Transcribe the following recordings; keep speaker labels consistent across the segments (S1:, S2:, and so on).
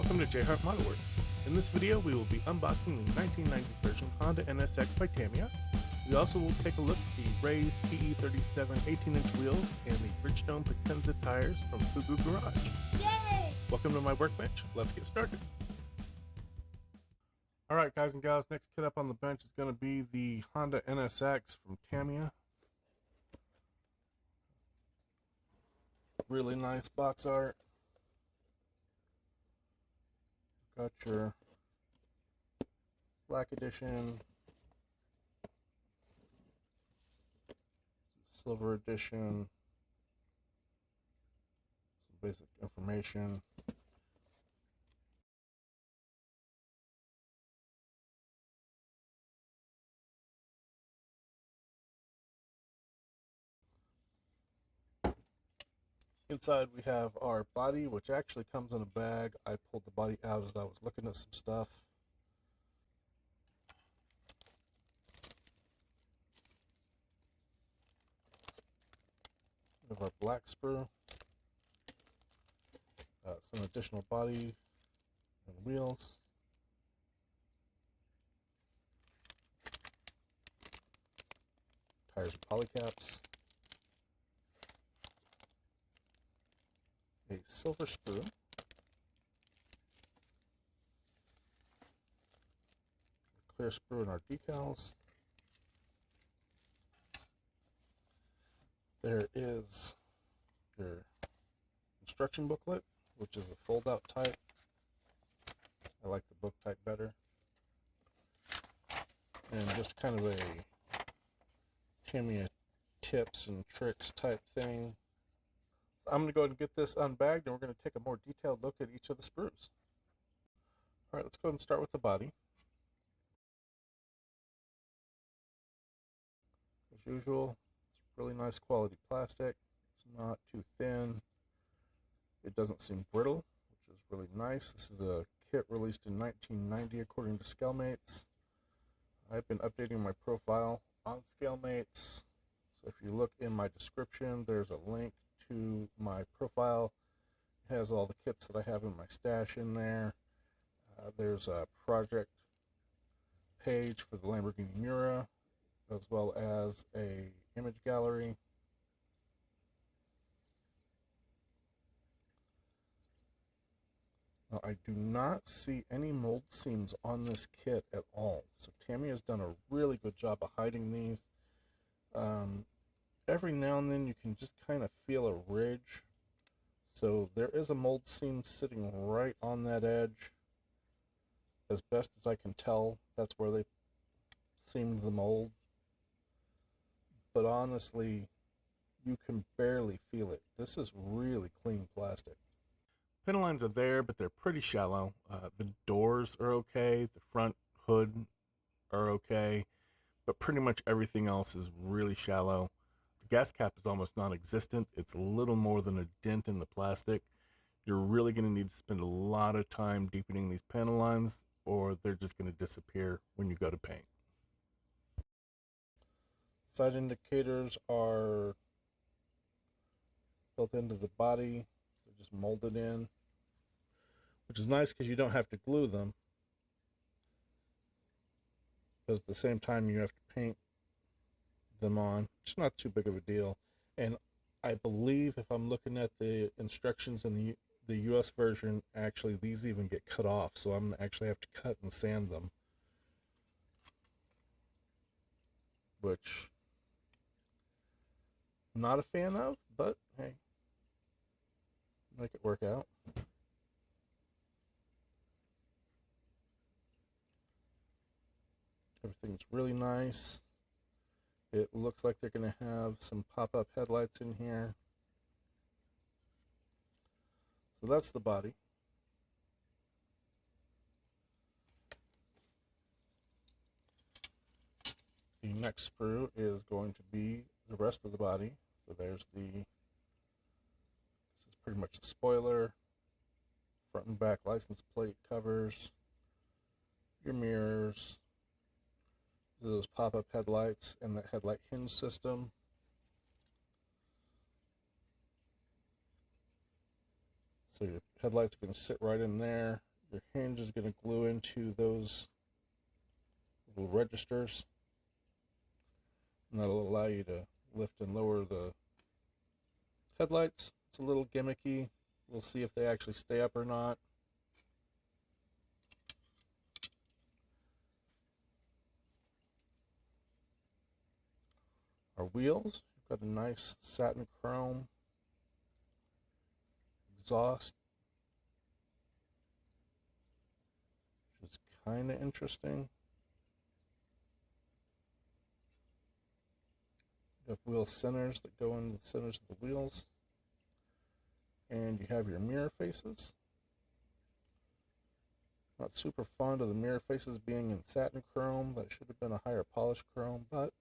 S1: Welcome to JHart Modelworks. In this video, we will be unboxing the 1990s version Honda NSX by Tamiya. We also will take a look at the Rays TE37 18-inch wheels and the Brigestone Potenza tires from Fugu Garage.
S2: Yay!
S1: Welcome to my workbench. Let's get started. Alright guys and gals, next kit up on the bench is going to be the Honda NSX from Tamiya. Really nice box art. Got your black edition, silver edition, some basic information. Inside we have our body, which actually comes in a bag. I pulled the body out as I was looking at some stuff. We have our black sprue, some additional body and wheels, tires and polycaps, a silver sprue, a clear sprue in our decals. There is your instruction booklet, which is a fold-out type. I like the book type better. And just kind of a Tamiya tips and tricks type thing. So I'm going to go ahead and get this unbagged, and we're going to take a more detailed look at each of the sprues. Alright, let's go ahead and start with the body. As usual, it's really nice quality plastic. It's not too thin. It doesn't seem brittle, which is really nice. This is a kit released in 1990 according to Scalemates. I've been updating my profile on Scalemates. So if you look in my description, there's a link to my profile. It has all the kits that I have in my stash in there. There's a project page for the Lamborghini Miura, as well as a image gallery. Now, I do not see any mold seams on this kit at all. So Tamiya has done a really good job of hiding these. Every now and then you can just kind of feel a ridge. So there is a mold seam sitting right on that edge. As best as I can tell, that's where they seamed the mold. But honestly, you can barely feel it. This is really clean plastic. Pin lines are there, but they're pretty shallow. The doors are okay. The front hood are okay. But pretty much everything else is really shallow. The gas cap is almost non-existent. It's a little more than a dent in the plastic. You're really going to need to spend a lot of time deepening these panel lines, or they're just going to disappear when you go to paint. Side indicators are built into the body. They're just molded in, which is nice because you don't have to glue them. But at the same time, you have to paint them on. It's not too big of a deal. And I believe if I'm looking at the instructions in the US version, actually these even get cut off. So I'm gonna actually have to cut and sand them, which I'm not a fan of, but hey, make it work out. Everything's really nice. It looks like they're going to have some pop-up headlights in here. So that's the body. The next sprue is going to be the rest of the body. So there's this is pretty much the spoiler, front and back license plate covers, your mirrors, those pop-up headlights, and the headlight hinge system. So your headlight's going to sit right in there. Your hinge is going to glue into those little registers, and that'll allow you to lift and lower the headlights. It's a little gimmicky. We'll see if they actually stay up or not. Our wheels, we've got a nice satin chrome exhaust, which is kind of interesting. You have wheel centers that go in the centers of the wheels, and you have your mirror faces. Not super fond of the mirror faces being in satin chrome. That should have been a higher polished chrome, but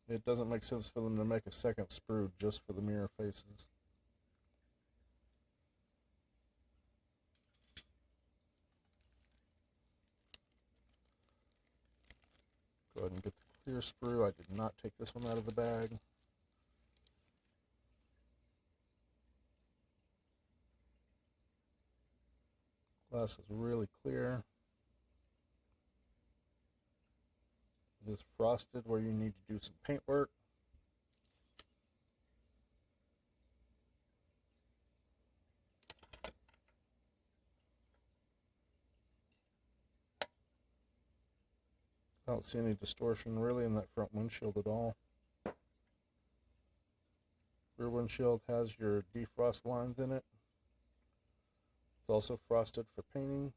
S1: it doesn't make sense for them to make a second sprue just for the mirror faces. Go ahead and get the clear sprue. I did not take this one out of the bag. Glass is really clear. It is frosted where you need to do some paint work. I don't see any distortion really in that front windshield at all. Rear windshield has your defrost lines in it. It's also frosted for painting.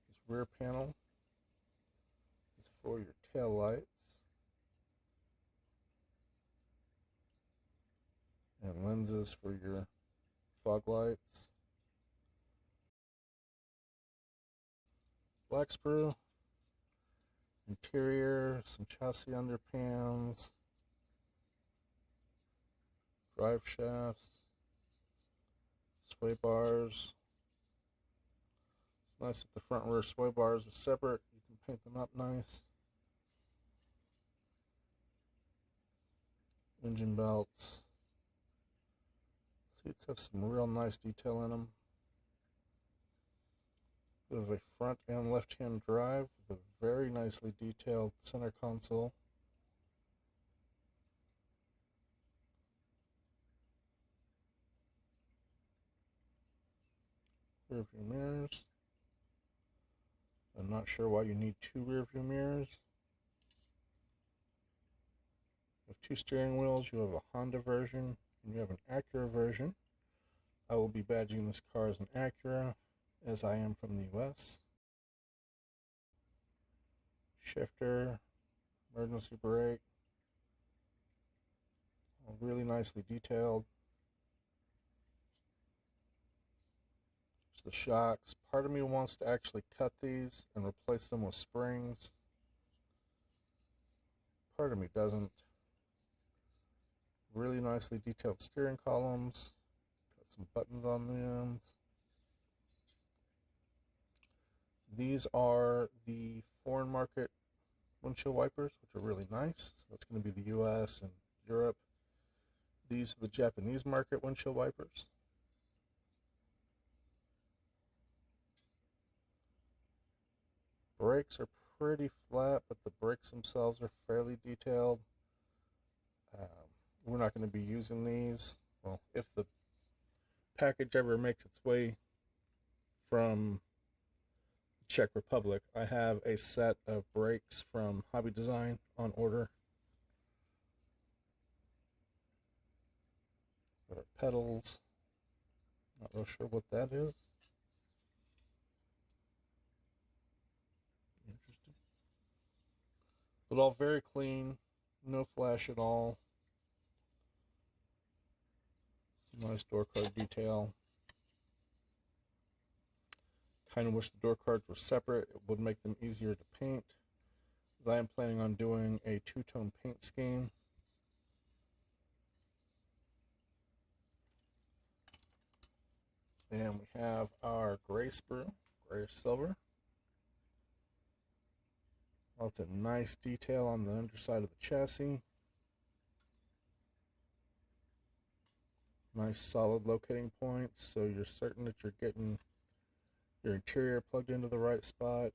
S1: This rear panel is for your tail lights and lenses for your fog lights. Black sprue, interior, some chassis underpans, drive shafts, sway bars. It's nice that the front and rear sway bars are separate. You can paint them up nice. Engine belts. Seats have some real nice detail in them. Bit of a front and left-hand drive with a very nicely detailed center console. Rear view mirrors. I'm not sure why you need two rear view mirrors. With two steering wheels, you have a Honda version and you have an Acura version. I will be badging this car as an Acura, as I am from the US. Shifter, emergency brake, all really nicely detailed. There's the shocks. Part of me wants to actually cut these and replace them with springs. Part of me doesn't. Really nicely detailed steering columns. Got some buttons on the ends. These are the foreign market windshield wipers, which are really nice. So that's going to be the US and Europe. These are the Japanese market windshield wipers. Brakes are pretty flat, but the brakes themselves are fairly detailed. We're not going to be using these. Well, if the package ever makes its way from Czech Republic, I have a set of brakes from Hobby Design on order. Got our pedals. Not real sure what that is. Interesting. But all very clean, no flash at all. Some nice door card detail. Kind of wish the door cards were separate. It would make them easier to paint. I am planning on doing a two-tone paint scheme. And we have our gray sprue, grayish silver. Lots of nice detail on the underside of the chassis. Nice solid locating points, so you're certain that you're getting your interior plugged into the right spot.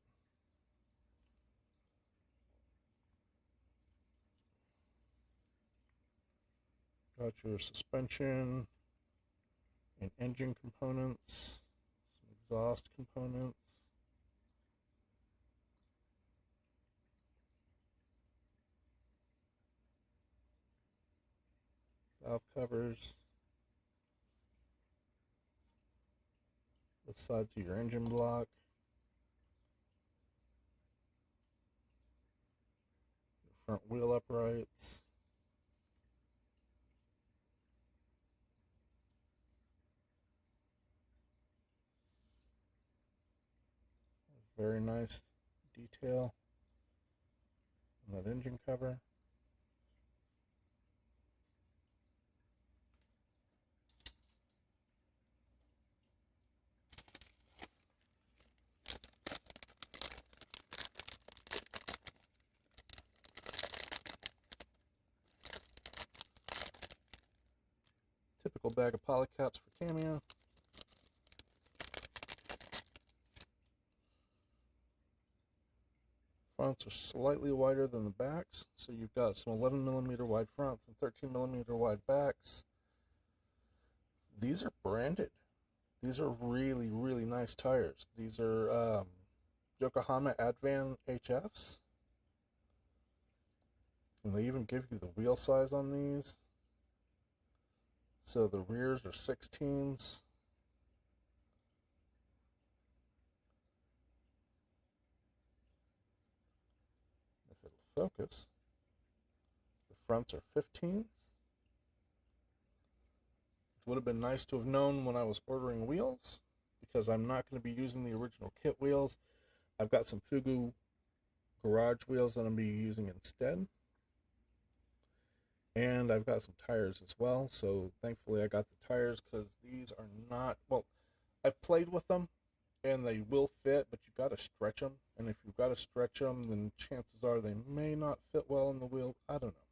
S1: Got your suspension and engine components, some exhaust components. Valve covers. The sides of your engine block. Your front wheel uprights. Very nice detail on that engine cover. Typical bag of polycaps for Tamiya. Fronts are slightly wider than the backs, so you've got some 11mm wide fronts and 13mm wide backs. These are branded. These are really, really nice tires. These are Yokohama Advan HFs. And they even give you the wheel size on these. So the rears are 16s. If it'll focus, the fronts are 15s. It would have been nice to have known when I was ordering wheels, because I'm not going to be using the original kit wheels. I've got some Fugu Garage wheels that I'm going to be using instead. And I've got some tires as well, so thankfully I got the tires, because these are not, well, I've played with them and they will fit, but you've got to stretch them, and if you've got to stretch them, then chances are they may not fit well in the wheel. I don't know,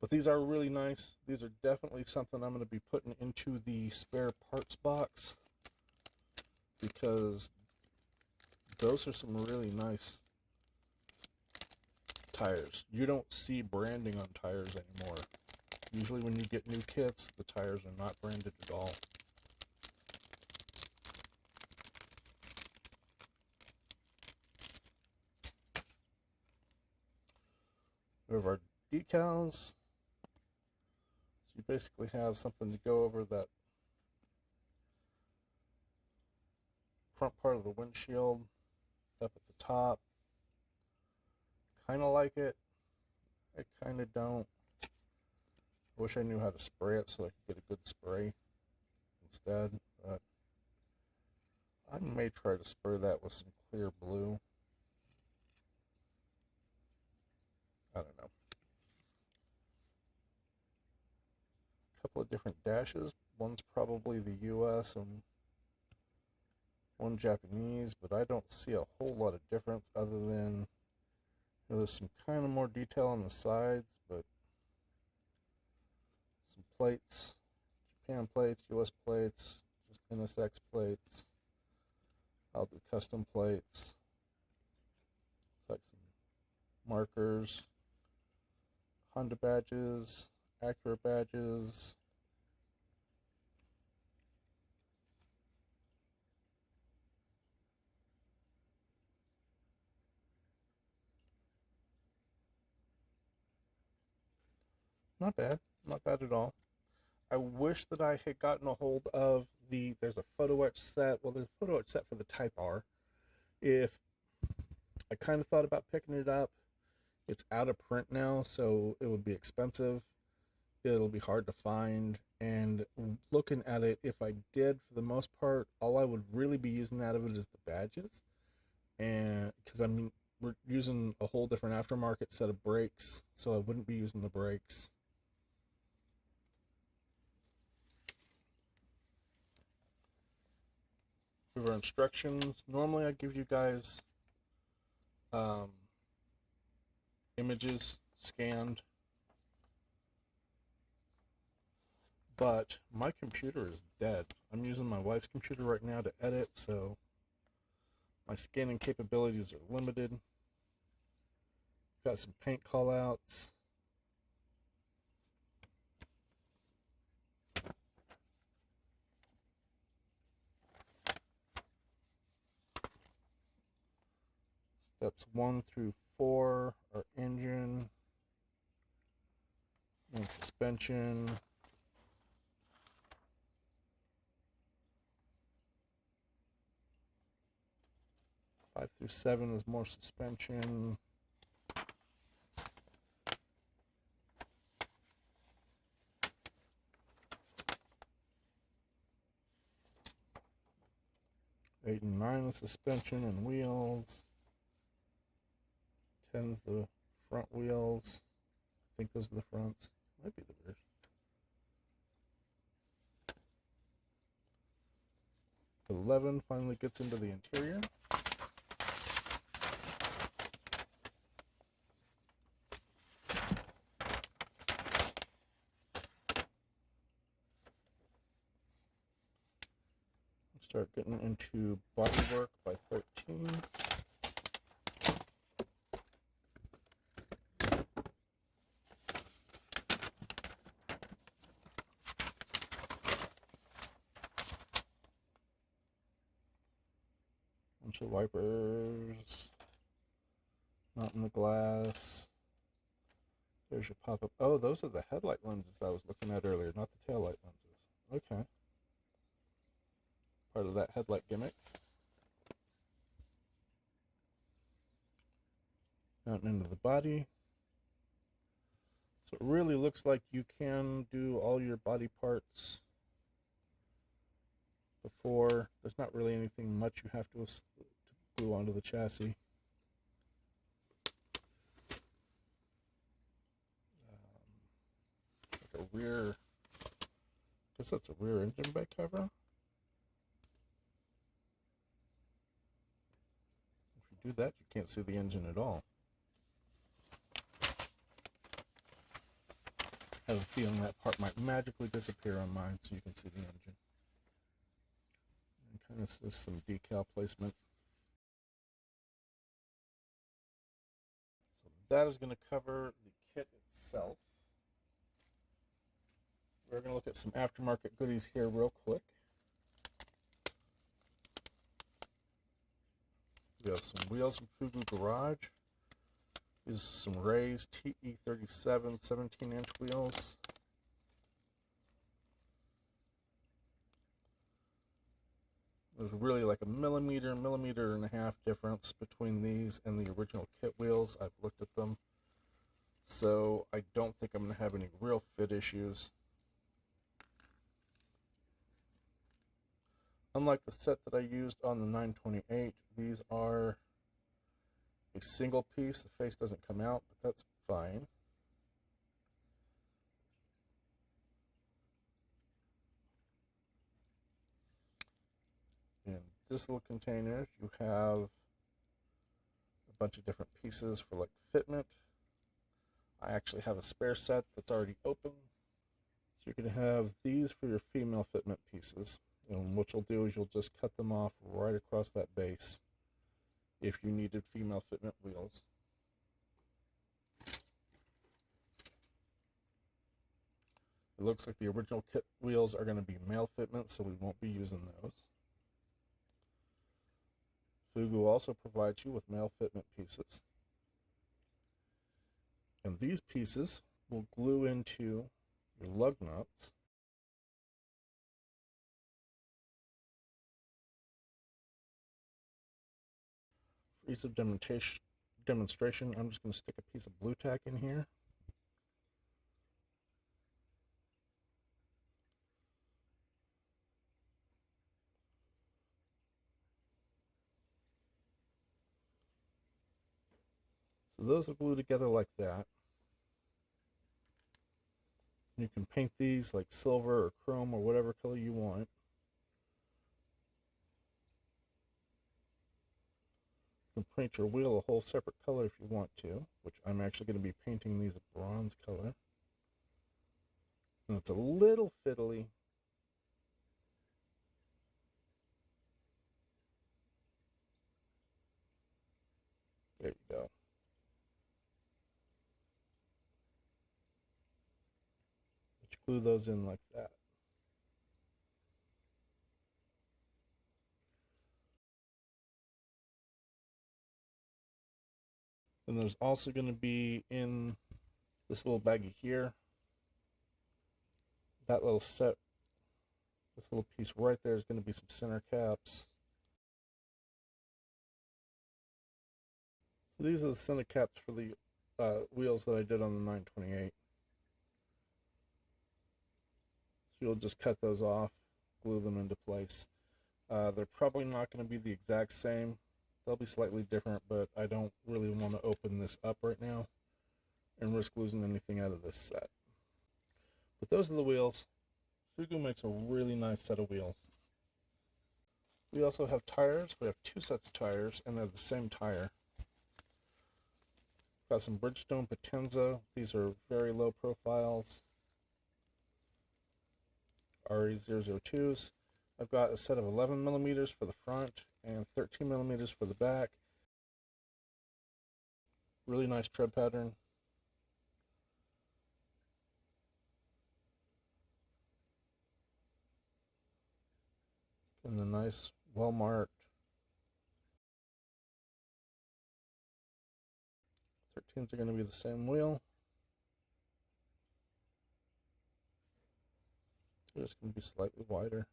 S1: but these are really nice. These are definitely something I'm going to be putting into the spare parts box, because those are some really nice tires. You don't see branding on tires anymore. Usually when you get new kits, the tires are not branded at all. We have our decals. So you basically have something to go over that front part of the windshield up at the top. Kind of like it. I kind of don't. I wish I knew how to spray it so I could get a good spray instead, but I may try to spray that with some clear blue. I don't know. A couple of different dashes. One's probably the US and one Japanese, but I don't see a whole lot of difference other than there's some kind of more detail on the sides, but some plates, Japan plates, US plates, just NSX plates. I'll do custom plates. It's like some markers, Honda badges, Acura badges. Not bad, not bad at all. I wish that I had gotten a hold of there's a photo etch set. Well, there's a photo etch set for the Type R. If I kind of thought about picking it up, it's out of print now, so it would be expensive. It'll be hard to find. And looking at it, if I did, for the most part, all I would really be using out of it is the badges. And because we're using a whole different aftermarket set of brakes, so I wouldn't be using the brakes. For instructions, normally I give you guys images scanned. But my computer is dead. I'm using my wife's computer right now to edit, so my scanning capabilities are limited. Got some paint callouts. Steps 1 through 4 are engine and suspension. 5 through 7 is more suspension. Eight and 9 is suspension and wheels. 10's the front wheels. I think those are the fronts. Might be the rears. .11 finally gets into the interior. Start getting into bodywork by 13. Bunch of wipers. Not in the glass. There's your pop-up. Oh, those are the headlight lenses I was looking at earlier, not the taillight lenses. Okay. Part of that headlight gimmick. Out into the body. So it really looks like you can do all your body parts before. There's not really anything much you have to glue onto the chassis. Like a rear, I guess that's a rear engine bay cover. If you do that, you can't see the engine at all. I have a feeling that part might magically disappear on mine so you can see the engine. And kind of just some decal placement. So that is going to cover the kit itself. We're going to look at some aftermarket goodies here real quick. We have some wheels from Fugu Garage. These are some Rays TE37 17-inch wheels. There's really like a millimeter and a half difference between these and the original kit wheels. I've looked at them, so I don't think I'm going to have any real fit issues. Unlike the set that I used on the 928, these are a single piece. The face doesn't come out, but that's fine. In this little container, you have a bunch of different pieces for like fitment. I actually have a spare set that's already open. So you're going to have these for your female fitment pieces. And what you'll do is you'll just cut them off right across that base if you needed female fitment wheels. It looks like the original kit wheels are going to be male fitment, so we won't be using those. Fugu also provides you with male fitment pieces. And these pieces will glue into your lug nuts. For ease of demonstration, I'm just going to stick a piece of blue tack in here. So those will glue together like that. You can paint these like silver or chrome or whatever color you want. You can paint your wheel a whole separate color if you want to, which I'm actually going to be painting these a bronze color. And it's a little fiddly. There you go. But you glue those in like that. Then there's also going to be in this little baggie here, that little set, this little piece right there is going to be some center caps. So these are the center caps for the wheels that I did on the 928. So you'll just cut those off, glue them into place. They're probably not going to be the exact same. They'll be slightly different, but I don't really want to open this up right now and risk losing anything out of this set. But those are the wheels. Fugu makes a really nice set of wheels. We also have tires. We have two sets of tires, and they're the same tire. Got some Brigestone Potenza. These are very low profiles. RE002s. I've got a set of 11 millimeters for the front and 13 millimeters for the back. Really nice tread pattern. And the nice, well marked 13s are going to be the same wheel. They're just going to be slightly wider.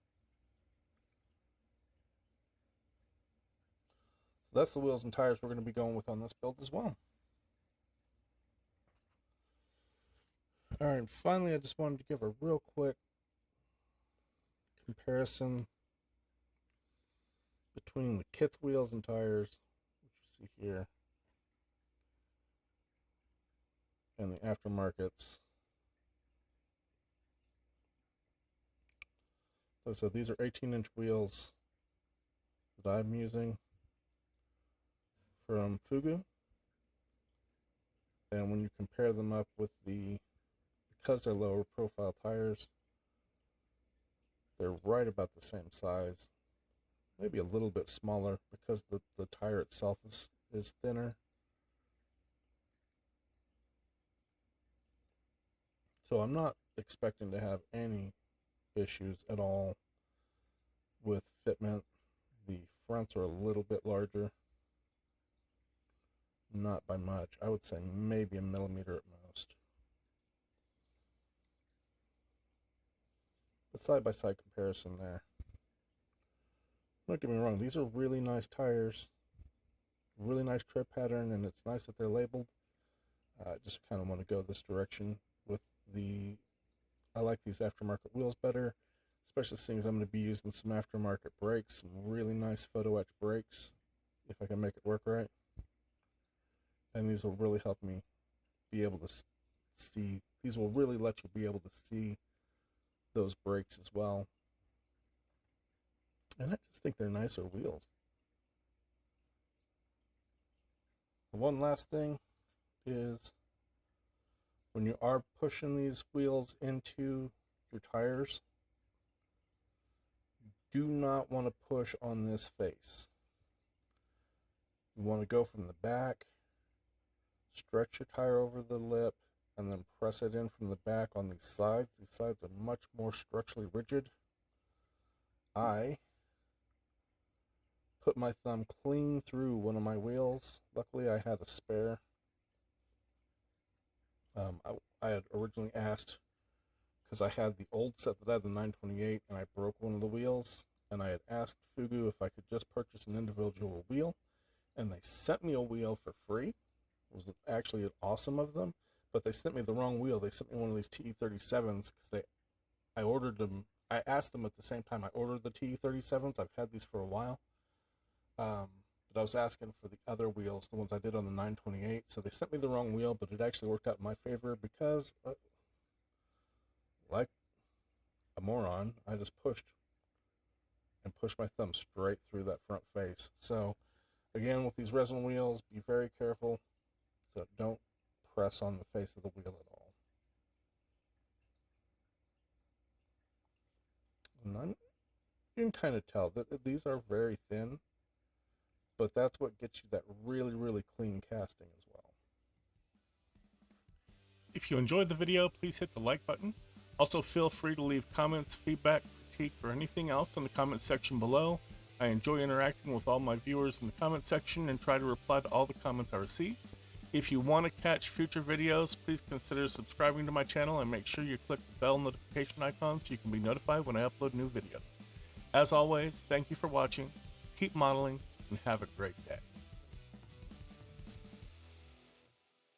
S1: So that's the wheels and tires we're going to be going with on this build as well. Alright, and finally I just wanted to give a real quick comparison between the kit's wheels and tires, which you see here, and the aftermarkets. So these are 18-inch wheels that I'm using from Fugu. And when you compare them up with because they're lower profile tires, they're right about the same size. Maybe a little bit smaller because the tire itself is thinner. So I'm not expecting to have any issues at all with fitment. The fronts are a little bit larger. Not by much. I would say maybe a millimeter at most. The side-by-side comparison there. Don't get me wrong, these are really nice tires. Really nice tread pattern, and it's nice that they're labeled. I just kind of want to go this direction with I like these aftermarket wheels better, especially seeing as I'm going to be using some aftermarket brakes, some really nice photo etch brakes, if I can make it work right. And these will really help me be able to see, these will really let you be able to see those brakes as well. And I just think they're nicer wheels. One last thing is when you are pushing these wheels into your tires, do not want to push on this face. You want to go from the back, stretch your tire over the lip, and then press it in from the back on these sides. These sides are much more structurally rigid. I put my thumb clean through one of my wheels. Luckily, I had a spare. I had originally asked, because I had the old set that I had the 928, and I broke one of the wheels, and I had asked Fugu if I could just purchase an individual wheel, and they sent me a wheel for free. It was actually awesome of them, but they sent me the wrong wheel. They sent me one of these TE37s because I ordered them. I asked them at the same time I ordered the TE37s. I've had these for a while, but I was asking for the other wheels, the ones I did on the 928. So they sent me the wrong wheel, but it actually worked out in my favor because, like a moron, I just pushed my thumb straight through that front face. So Again, with these resin wheels, be very careful so don't press on the face of the wheel at all. And you can kind of tell that these are very thin, but that's what gets you that really, really clean casting as well.
S2: If you enjoyed the video, please hit the like button. Also, feel free to leave comments, feedback, critique, or anything else in the comment section below. I enjoy interacting with all my viewers in the comment section and try to reply to all the comments I receive. If you want to catch future videos, please consider subscribing to my channel and make sure you click the bell notification icon so you can be notified when I upload new videos. As always, thank you for watching, keep modeling, and have a great day.